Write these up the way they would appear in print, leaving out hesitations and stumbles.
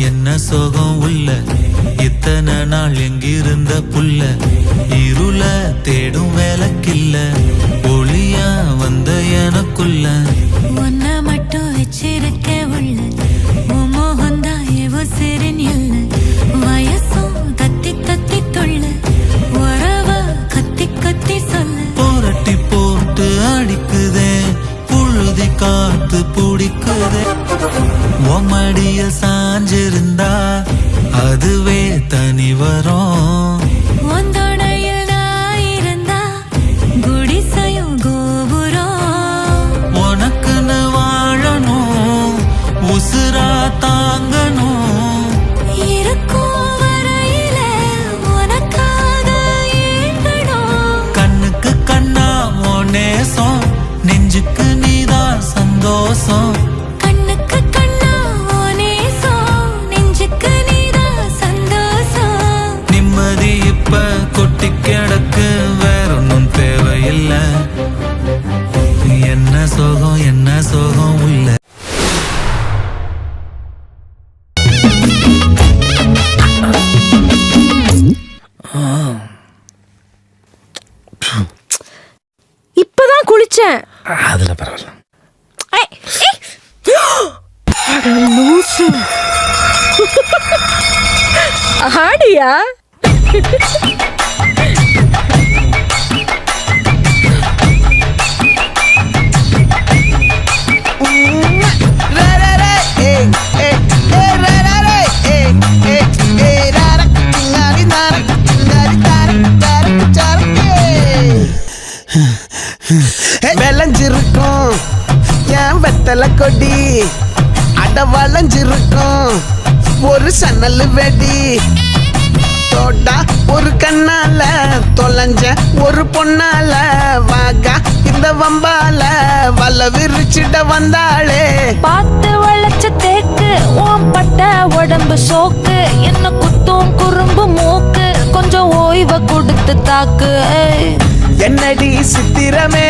என்ன சோகம் உள்ள இத்தனை நாள் எங்கிருந்த புல்ல இருள தேடும் வேலைக்கில்ல ஒளியா வந்த எனக்குள்ள ஒன்ன மட்டும் வச்சிருக்க உள்ள மோகந்தா ஏவோ சிறின் இல்ல வயசும் தத்தி தத்தி தொள்ள உறவ கத்தி கத்தி சொல்ல போரட்டி போட்டு அடிக்குதே புழுதி காத்து பிடிக்குதே உம்மடிய சாஞ்சிருந்தா அதுவே தனி வரும் ஒந்தோடையில் நான் இருந்தா குடிசையும் கோபுரம் உனக்குன்னு வாழணும் உசுரா தாங்கணும் இருக்கும் வரையில உனக்காக ஏங்கணும் கண்ணுக்கு கண்ணா உன் நேசம் நெஞ்சுக்கு நீதான் சந்தோஷம் கண்ணுக்கு கண்ணா நேசம் நெஞ்சுக்கு நீதான் சந்தோஷம் நிம்மதி இப்ப கொட்டி கிடக்கு வேற ஒன்னும் தேவையில்லை என்ன சோகம் உள்ள இப்பதான் குளிச்சேன். அதுல பரவாயில்ல. ஆடியா விளைஞ்சிருக்கும் என் வெத்தலை கொடி அட வளைஞ்சிருக்கும் ஒரு சன்னல் வெடி தோட்டா ஒரு கண்ணால தொலைஞ்ச ஒரு பொண்ணால வாகா இந்த வம்பால வல்ல விரிச்சிட வந்தாளே பார்த்து வளைச்ச தேக்கு ஓம் பட்ட உடம்பு சோக்கு என்ன குத்தும் குறும்பு மூக்கு கொஞ்சம் ஓய்வை கொடுத்து தாக்கு என்னடி சித்திரமே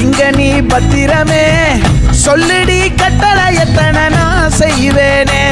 இங்க நீ பத்திரமே சொல்லுடி கட்டளை எத்தனை நான் செய்வேனே